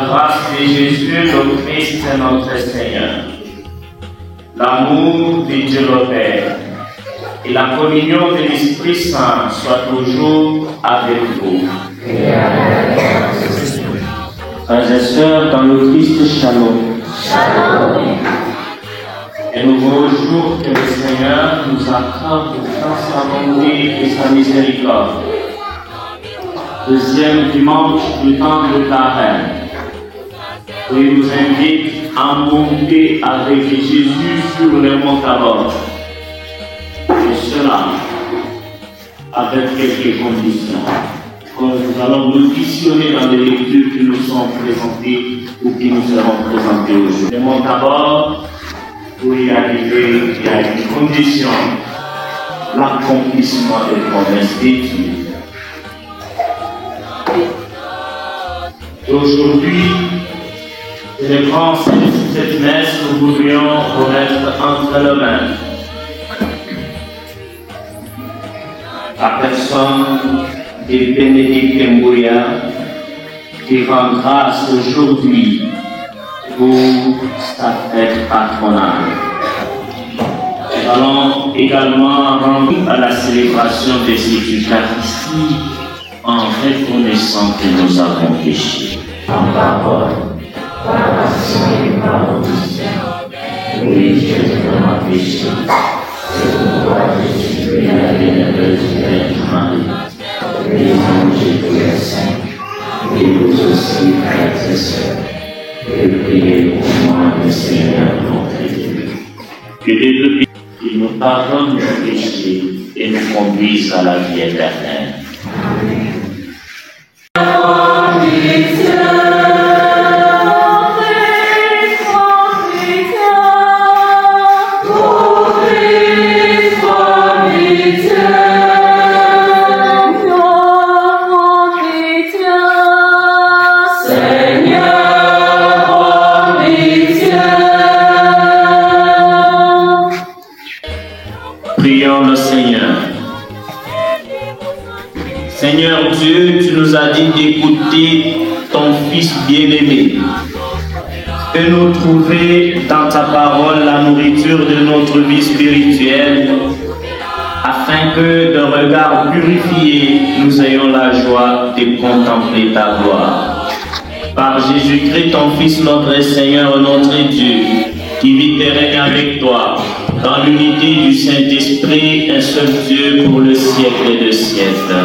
grâce de Jésus, le Christ, notre Seigneur, l'amour de Dieu le Père et la communion de l'Esprit Saint soient toujours avec vous. Frères et sœurs, dans le Christ, shalom. Shalom. Un nouveau jour que le Seigneur nous accorde dans sa bonté et sa miséricorde. Deuxième dimanche du temps de Carême. Il nous invite à monter avec Jésus sur le mont Tabor. Et cela avec quelques conditions. Nous allons nous visionner dans les lectures qui nous sont présentées ou qui nous seront présentées aujourd'hui. Le mont Tabor, pour y arriver, il y a une condition, l'accomplissement des promesses de Dieu. Aujourd'hui, célébrant cette messe, nous voudrions remettre entre les mains la personne de Bénédicte Mbouya qui rend grâce aujourd'hui pour sa fête patronale. Nous allons également rendre à la célébration de cette Eucharistie en reconnaissant que nous avons péché. En parole, par action et par omission, oui, je vraiment péché. C'est pourquoi je suis prié la bienheureuse Vierge Marie, les anges et tous les saints, et vous aussi, frères et sœurs, et priez pour moi, le Seigneur notre Dieu. Que Dieu nous pardonne nos péchés et nous conduise à la vie éternelle. Amen. Prions le Seigneur. Seigneur Dieu, tu nous as dit d'écouter ton Fils bien-aimé. Fais-nous trouver dans ta parole la nourriture de notre vie spirituelle, afin que d'un regard purifié, nous ayons la joie de contempler ta gloire. Par Jésus-Christ, ton Fils, notre Seigneur, notre Dieu, qui vit et règne avec toi, dans l'unité du Saint-Esprit, un seul Dieu pour le siècle des siècles.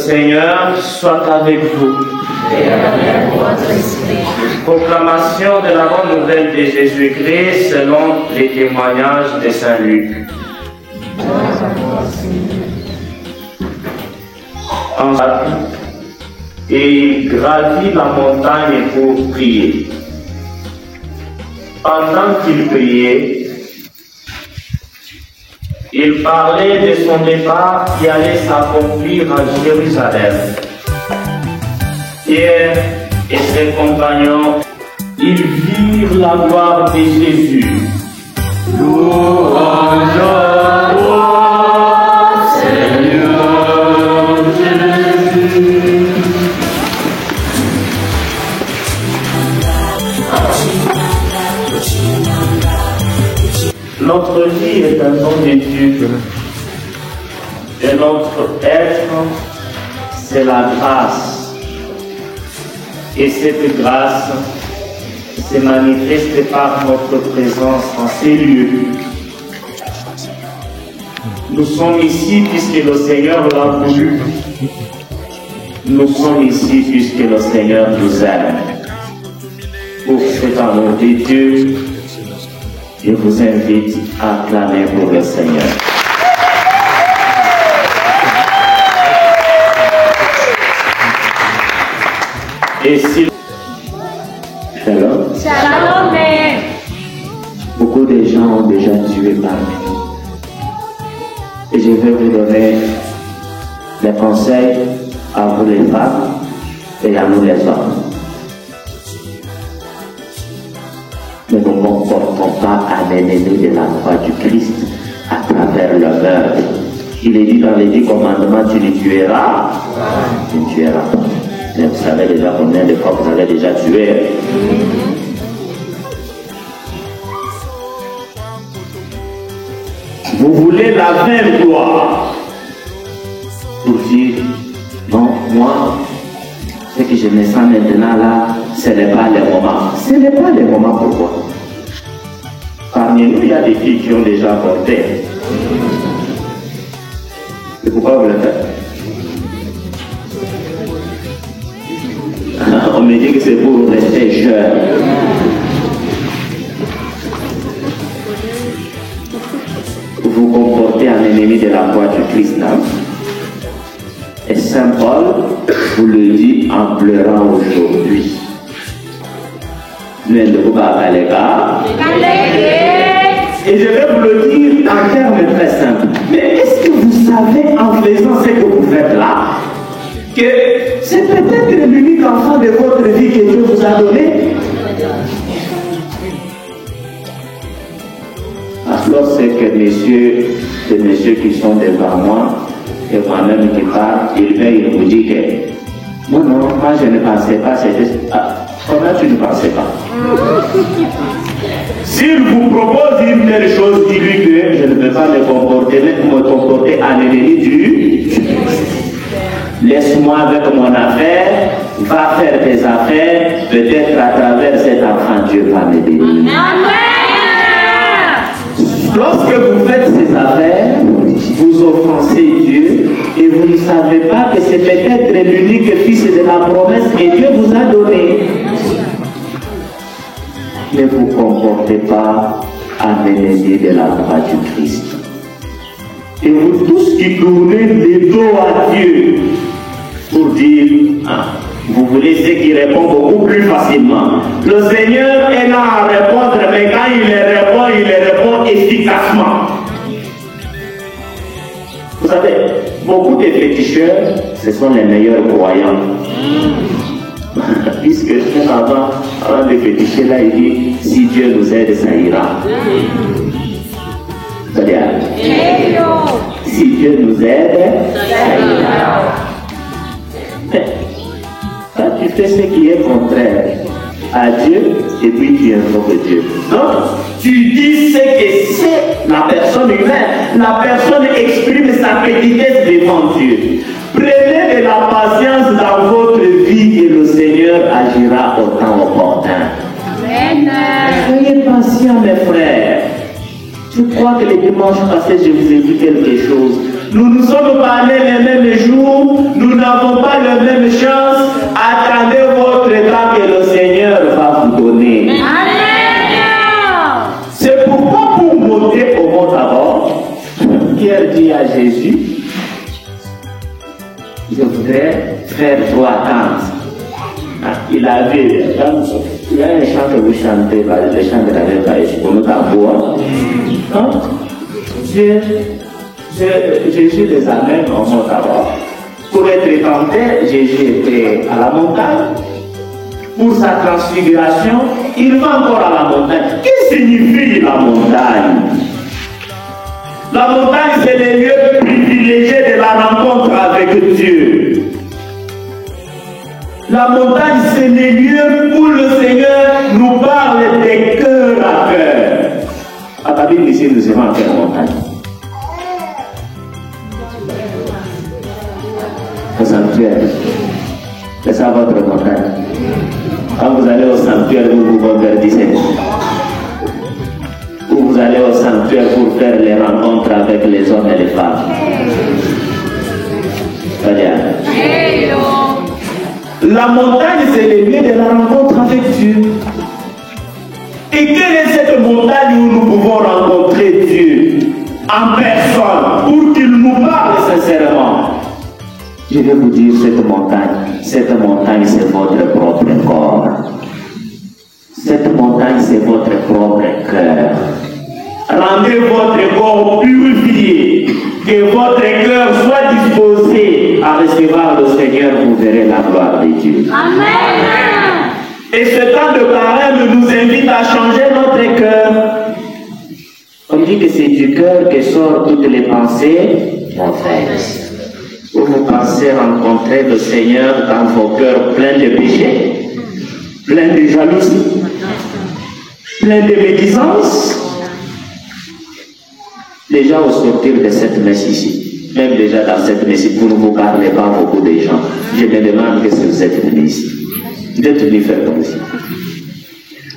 Seigneur soit avec vous. Et avec votre esprit. Proclamation de de la bonne nouvelle de Jésus-Christ selon les témoignages de Saint Luc. Et il gravit la montagne pour prier. Pendant qu'il priait, il parlait de son départ qui allait s'accomplir à Jérusalem. Pierre et ses compagnons, ils virent la gloire de Jésus. Louange à toi, Seigneur Jésus. Notre vie est un don de Dieu. Et notre être, c'est la grâce. Et cette grâce se manifeste par notre présence en ces lieux. Nous sommes ici puisque le Seigneur l'a voulu. Nous sommes ici puisque le Seigneur nous aime. Pour cet amour de Dieu, je vous invite à acclamer pour le Seigneur. Et si... Shalom. Shalom. Beaucoup de gens ont déjà tué parmi nous. Et je vais vous donner des conseils à vous les femmes et à nous les hommes. Ne nous comportons pas à l'ennemi de la croix du Christ à travers le meurtre. Il est dit dans les 10 commandements, tu ne tueras, tu ne tueras pas. Mais vous savez déjà combien de fois vous avez déjà tué. Vous voulez la vraie gloire pour dire, non, moi, ce que je me sens maintenant là, ce n'est pas le moment. Ce n'est pas le moment pour moi. Parmi nous, il y a des filles qui ont déjà avorté. Et pourquoi vous le faites? On me dit que c'est pour rester jeune. Vous comportez un ennemi de la croix du Christ, non? Et Saint Paul vous le dit en pleurant aujourd'hui. Ne vous pas les gars. Et je vais vous le dire en termes très simples. Mais est-ce que vous savez en faisant ce que vous faites là, que c'est peut-être l'unique enfant de votre vie que Dieu vous a donné? Alors c'est que les messieurs qui sont devant moi, et moi-même qui parle, il vous dit que non, moi je ne pensais pas, c'était... Ah, comment tu ne pensais pas? S'il vous propose une telle chose, dis-lui que je ne peux pas me comporter en ennemi du... Laisse-moi avec mon affaire, va faire tes affaires, peut-être à travers cet enfant, Dieu va me bénir. Lorsque vous faites ces affaires, vous offensez Dieu et vous ne savez pas que c'est peut-être l'unique fils de la promesse que Dieu vous a donnée. Ne vous comportez pas en ennemi de la croix du Christ. Et vous tous qui tournez les dos à Dieu pour dire, ah, vous voulez ce qui répond beaucoup plus facilement. Le Seigneur est là à répondre, mais quand il répond efficacement. Vous savez, beaucoup de féticheurs, ce sont les meilleurs croyants. Puisque avant de féticher là, il dit, si Dieu nous aide, ça ira. C'est-à-dire, si Dieu nous aide, ça ira. Quand tu fais ce qui est contraire à Dieu, et puis tu invoques Dieu. Donc, tu dis ce que c'est la personne humaine. La personne exprime sa petitesse devant Dieu. Prenez de la patience dans votre vie et le Seigneur agira au temps opportun. Amen. Soyez patients, mes frères. Je crois que les dimanches passés, je vous ai dit quelque chose. Nous nous sommes parlé les mêmes jours, nous n'avons pas la même chance. Attendez votre temps que le Seigneur va vous donner. Amen. à Jésus, je voudrais faire 3 danses. Il y a un chant que vous chantez, le chant de la Réparation, pour nous tambour. Jésus les amène en mont d'abord. Pour être tenté, Jésus était à la montagne. Pour sa transfiguration, il va encore à la montagne. Qu'est-ce que signifie la montagne? La montagne, c'est le lieu privilégié de la rencontre avec Dieu. La montagne, c'est le lieu où le Seigneur nous parle des cœurs à cœur. À ta Bible ici, nous sommes en quelle montagne? Le sanctuaire. C'est ça votre montagne. Quand vous allez au sanctuaire, vous vous convertissez. Ou vous allez au sanctuaire pour faire les rencontres avec les hommes et les femmes. La montagne, c'est le lieu de la rencontre avec Dieu. Et quelle est cette montagne où nous pouvons rencontrer Dieu en personne pour qu'il nous parle sincèrement? Je vais vous dire cette montagne, c'est votre propre corps. Cette montagne, c'est votre propre cœur. Rendez votre corps purifié, que votre cœur soit disposé à recevoir le Seigneur, vous verrez la gloire de Dieu. Amen. Et ce temps de carême nous invite à changer notre cœur. On dit que c'est du cœur que sortent toutes les pensées mauvaises. Où vous pensez rencontrer le Seigneur dans vos cœurs pleins de péchés, pleins de jalousie, pleins de médisance. Déjà au sortir de cette messe ici, même déjà dans cette messe, vous ne vous parlez pas beaucoup de gens. Je me demande qu'est-ce que vous êtes venus ici. Vous êtes venus faire comme ici.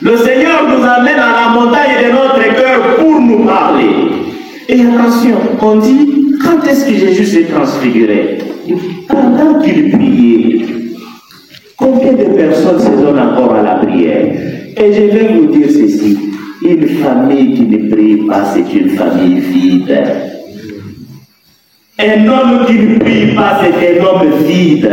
Le Seigneur nous amène à la montagne de notre cœur pour nous parler. Et attention, on dit, quand est-ce que Jésus s'est transfiguré? Pendant qu'il priait. Combien de personnes se donnent encore à la prière? Et je vais vous dire ceci. Une famille qui ne prie pas, c'est une famille vide. Un homme qui ne prie pas, c'est un homme vide.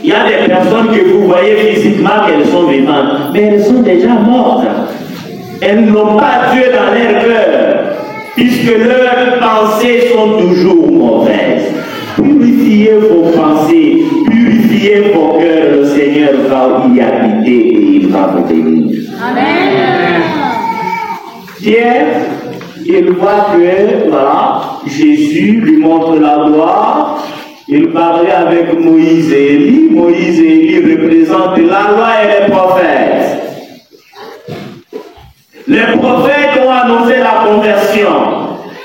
Il y a des personnes que vous voyez physiquement qu'elles sont vivantes, mais elles sont déjà mortes. Elles n'ont pas Dieu dans leur cœur, puisque leurs pensées sont toujours mauvaises. Purifiez vos pensées, purifiez vos cœurs, le Seigneur va y habiter et il va vous bénir. Amen. Pierre, il voit que, voilà, Jésus lui montre la gloire. Il parlait avec Moïse et Élie. Moïse et Élie représentent la loi et les prophètes. Les prophètes ont annoncé la conversion.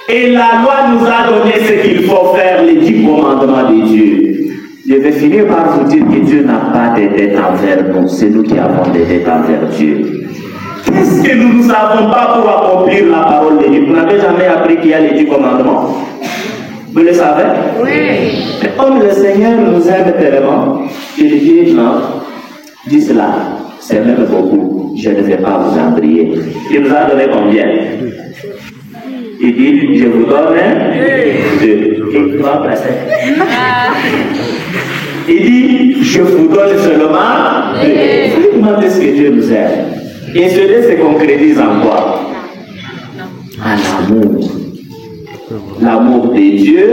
Et la loi nous a donné ce qu'il faut faire, les 10 commandements de Dieu. Je vais finir par vous dire que Dieu n'a pas de dette envers nous. C'est nous qui avons des dettes envers Dieu. Qu'est-ce que nous n'avons pas pour accomplir la parole de Dieu? Vous n'avez jamais appris qu'il y a les 10 commandements? Vous le savez? Oui. Mais comme le Seigneur nous aime tellement, il dit non, dis cela, c'est même beaucoup, je ne vais pas vous embrayer. Il nous a donné combien? Il dit, je vous donne 2. Et toi, il dit, je vous donne seulement 2. Comment est-ce que Dieu nous aime? Et ce 2 se concrétise en quoi? En amour. L'amour de Dieu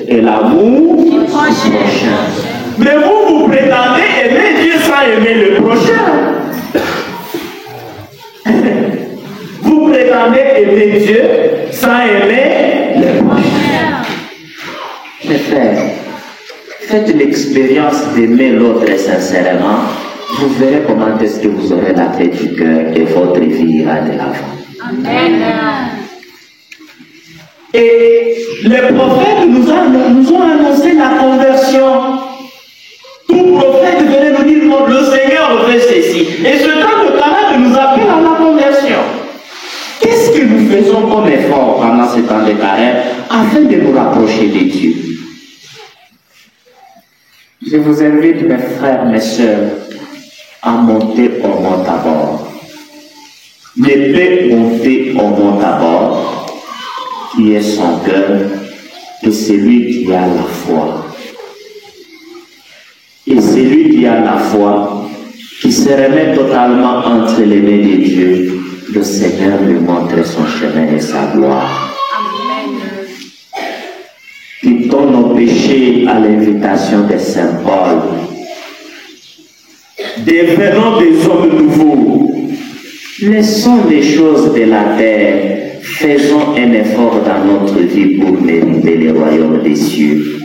et l'amour du prochain. Mais vous prétendez aimer Dieu sans aimer le prochain. Vous prétendez aimer Dieu sans aimer le prochain. Mes frères, faites l'expérience d'aimer l'autre sincèrement. Vous verrez comment est-ce que vous aurez la paix du cœur et votre vie ira de l'avant. Amen. Et les prophètes nous ont annoncé la conversion. Tout prophète venait nous dire non, le Seigneur veut ceci. Et ce temps de carême nous appelle à la conversion. Qu'est-ce que nous faisons comme effort pendant ce temps de carême afin de nous rapprocher de Dieu? Je vous invite, mes frères, mes sœurs, à monter au mont Tabor. ne peut monter au mont Tabor, qui est son cœur, que celui qui a la foi. Et celui qui a la foi, qui se remet totalement entre les mains de Dieu, le Seigneur lui montre son chemin et sa gloire. Quittons nos péchés à l'invitation de Saint Paul. Devenons des hommes nouveaux. Laissons les choses de la terre. Faisons un effort dans notre vie pour mériter le royaume des cieux.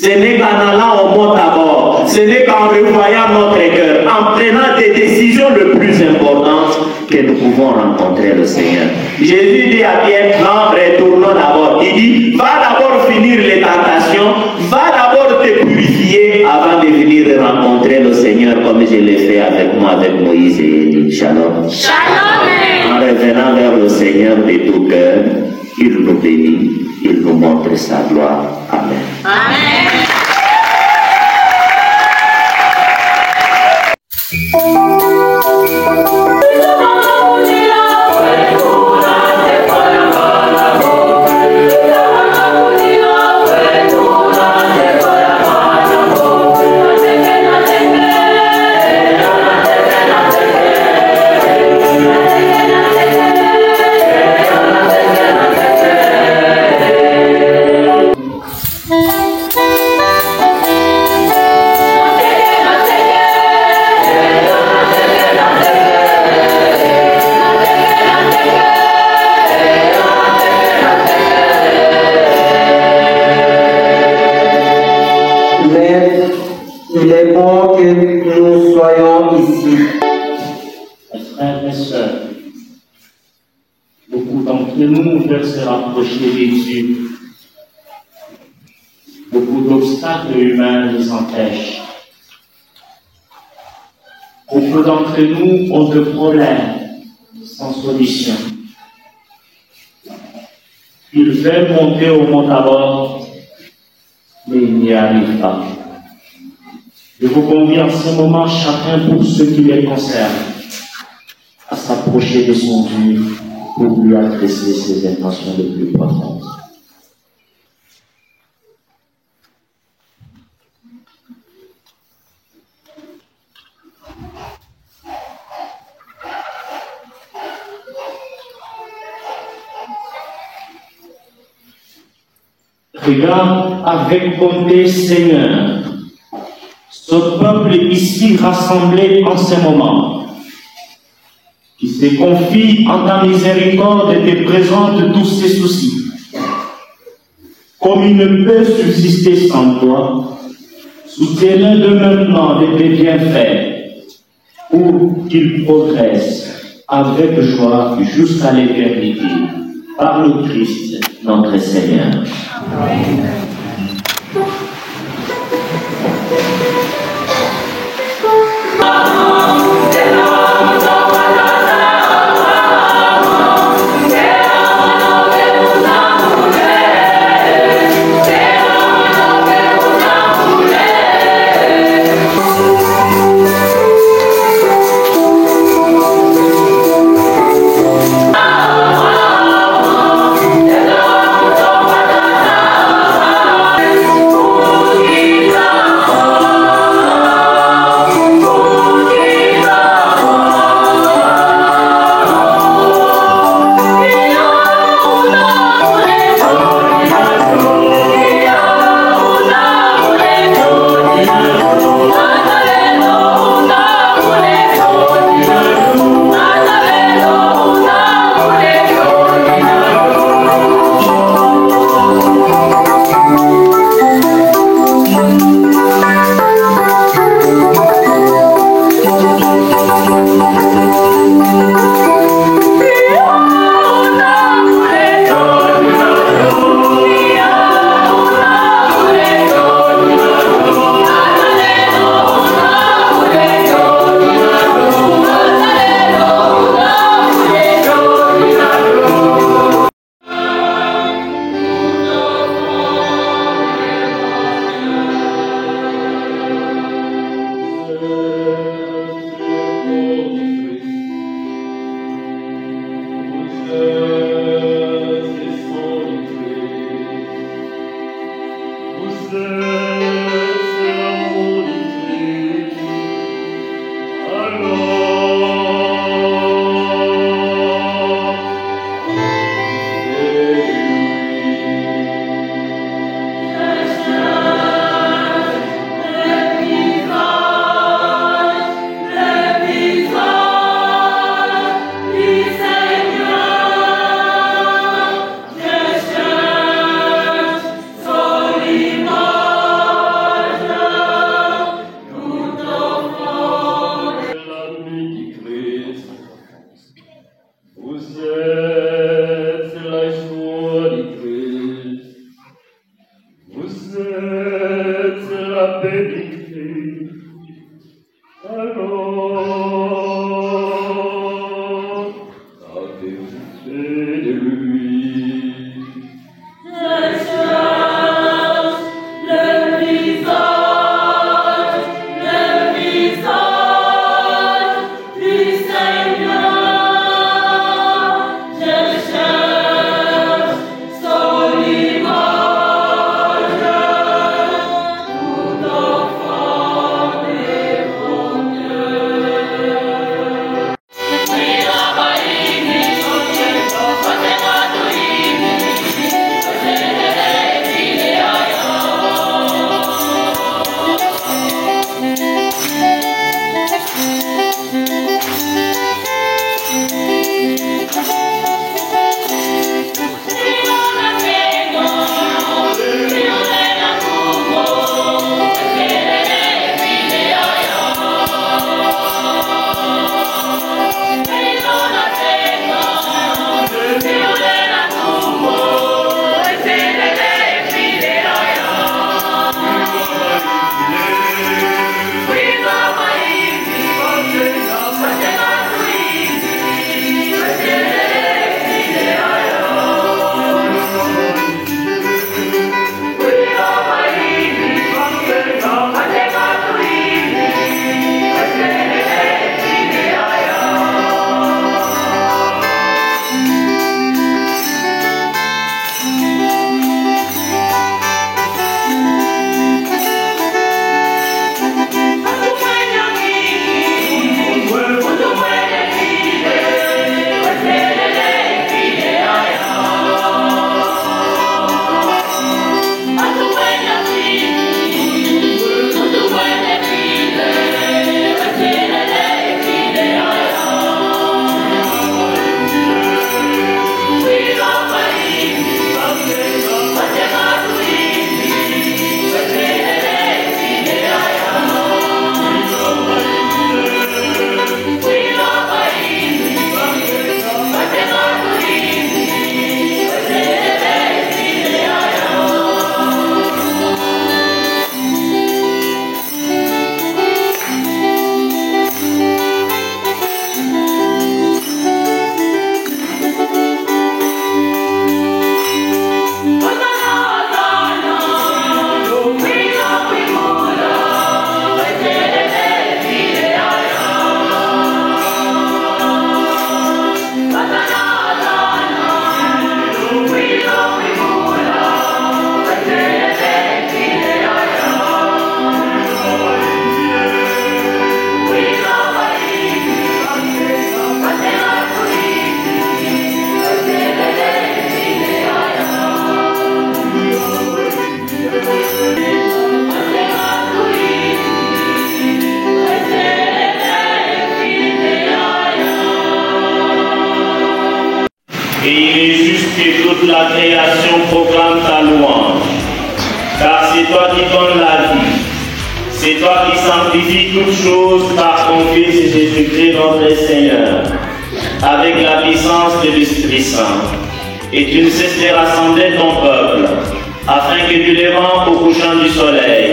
Ce n'est qu'en allant au mont Tabor, ce n'est qu'en revoyant notre cœur, en prenant des décisions les plus importantes que nous pouvons rencontrer le Seigneur. Jésus dit à Pierre, non, retournons d'abord. Il dit, va d'abord finir les tentations, va d'abord te purifier avant de venir rencontrer le Seigneur comme je l'ai fait avec moi, avec Moïse et Élie. Shalom. Shalom. En revenant vers le Seigneur de tout cœur, il nous bénit, il nous montre sa gloire. Amen. Amen. Il est bon que nous soyons ici. Frères et sœurs, beaucoup d'entre nous veulent se rapprocher de Dieu. Beaucoup d'obstacles humains nous empêchent. Beaucoup d'entre nous ont de problèmes sans solution. Ils veulent monter au mont Tabor, mais ils n'y arrivent pas. Je vous convie en ce moment, chacun pour ce qui les concerne, à s'approcher de son Dieu pour lui adresser ses intentions les plus profondes. Regarde avec bonté, Seigneur, ce peuple ici rassemblé en ce moment, qui se confie en ta miséricorde et te présente tous ses soucis. Comme il ne peut subsister sans toi, soutiens-le de maintenant de tes bienfaits, pour qu'il progresse avec joie jusqu'à l'éternité, par le Christ, notre Seigneur. Amen. la création proclame ta louange. Car c'est toi qui donnes la vie. C'est toi qui sanctifies toutes choses par ton Fils Jésus-Christ notre Seigneur, avec la puissance de l'Esprit Saint. Et tu ne cesses de rassembler ton peuple, afin que du levant au couchant du soleil,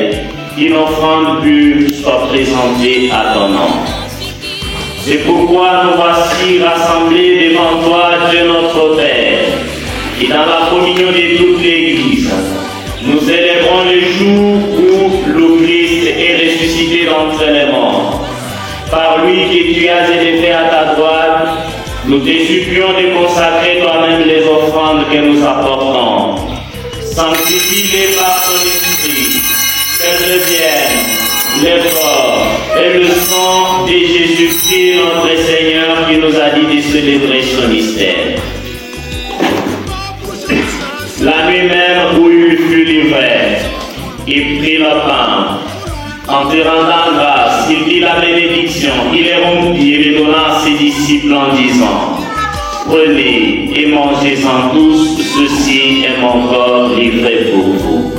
une offrande pure soit présentée à ton nom. C'est pourquoi nous voici rassemblés devant toi, Dieu notre Père, et dans la communion de toute l'Église, nous célébrons le jour où le Christ est ressuscité d'entre les morts. Par lui que tu as élevé à ta droite, nous te supplions de consacrer toi-même les offrandes que nous apportons. Sanctifie-les par ton esprit, qu'elles deviennent le corps et le sang de Jésus-Christ notre Seigneur qui nous a dit de célébrer son mystère. La nuit même où il fut livré, il prit le pain. En te rendant grâce, il dit la bénédiction, il les rompit et les donna à ses disciples en disant: prenez et mangez-en tous, ceci est mon corps livré pour vous.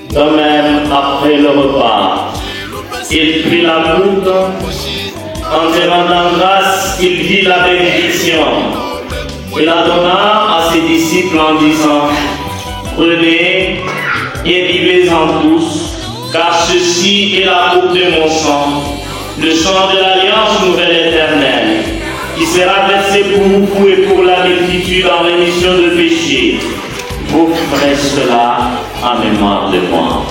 De même, après le repas, il prit la coupe, en te rendant grâce, il dit la bénédiction. Il la donna à ses disciples en disant: prenez et buvez-en tous, car ceci est la coupe de mon sang, le sang de l'alliance nouvelle éternelle, qui sera versé pour vous et pour la multitude en rémission de péché. Vous ferez cela en mémoire de moi.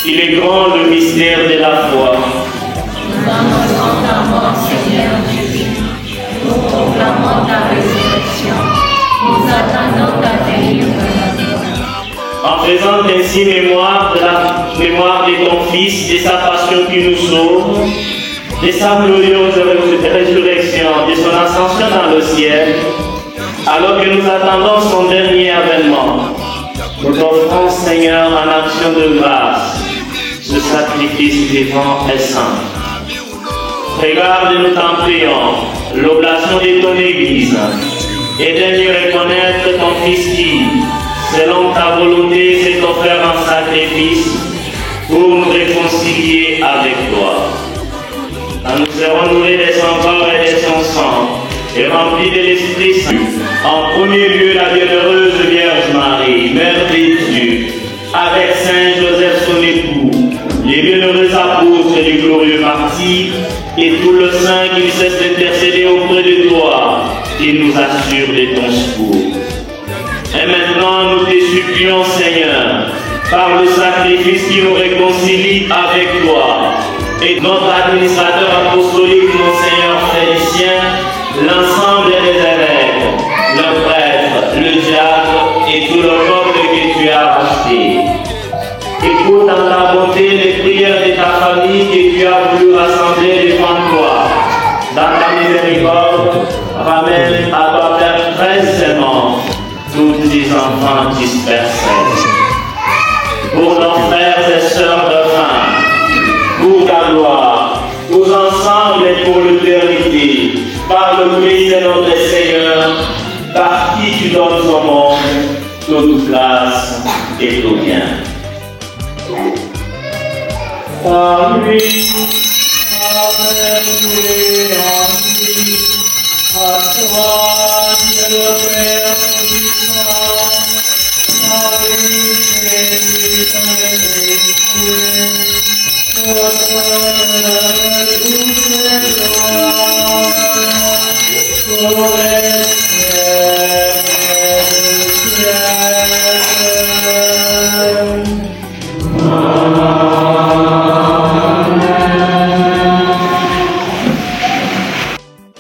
Il est grand le mystère de la foi. Nous annonçons ta mort, Seigneur Jésus. Nous proclamons ta résurrection. Nous attendons ta venue. En faisant ainsi mémoire de ton Fils, de sa passion qui nous sauve, de sa glorieuse résurrection, de son ascension dans le ciel, alors que nous attendons son dernier avènement, nous t'offrons, Seigneur, en action de grâce, ce sacrifice vivant et saint. Regarde, nous t'en prions, l'oblation de ton Église, et de lui reconnaître ton Fils qui, selon ta volonté, s'est offert en sacrifice pour nous réconcilier avec toi. Quand nous serons nourris de son corps et de son sang, et remplis de l'Esprit Saint, en premier lieu la bienheureuse Vierge Marie, Mère de Dieu, avec Saint Joseph son époux, les bienheureux apôtres du glorieux martyr, et tout le saint qui ne cesse d'intercéder auprès de toi, il nous assure de ton secours. Et maintenant, nous te supplions, Seigneur, par le sacrifice qui nous réconcilie avec toi, et notre administrateur apostolique, Monseigneur Félicien, l'ensemble des évêques, le prêtre, le diacre et tout le peuple que tu as racheté. Écoute dans ta bonté famille que tu as voulu rassembler devant toi. Dans ta miséricorde, ramène à toi, Père très aimant, tous tes enfants dispersés. Pour nos frères et sœurs de fin, pour ta gloire, tous ensemble et pour l'éternité, par le Christ de notre Seigneur, par qui tu donnes au monde toute place et tout bien. Par lui, avec lui, en lui, à toi, Dieu le Père puissant, par lui, Jésus,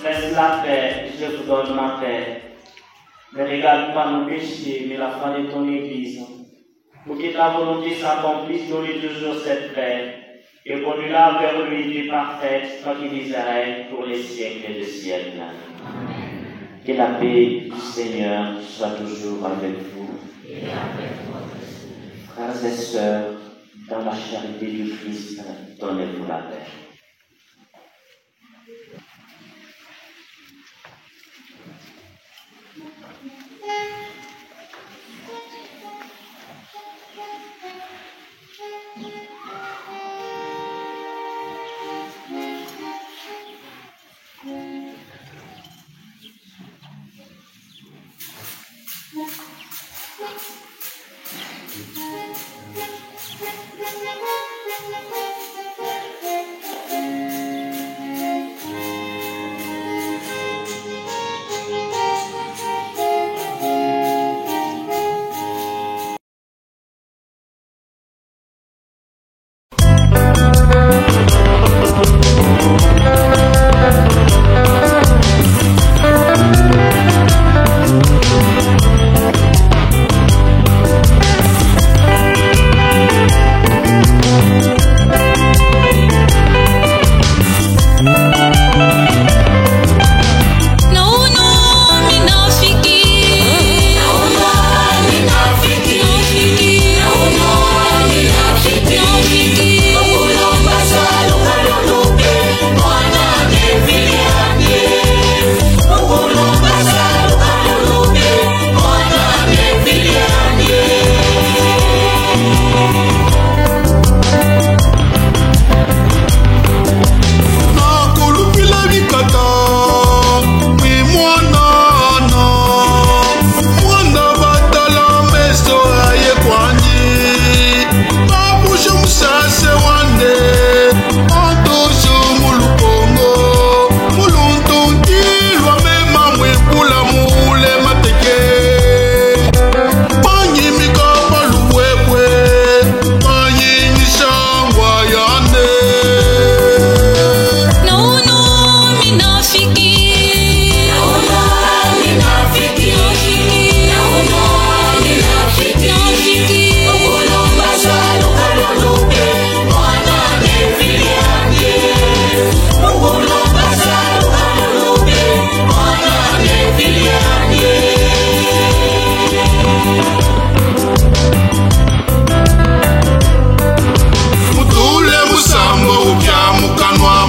laisse la paix, je vous donne ma paix. Ne regarde pas nos péchés, mais la foi de ton Église. Pour que ta volonté s'accomplisse, donne toujours cette paix. Et conduis-la vers l'unité parfaite, toi qui Israël, pour les siècles des siècles. Que la paix du Seigneur soit toujours avec vous. Frères et sœurs, dans la charité du Christ, donnez-vous la paix.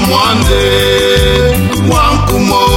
Mwande, wankumo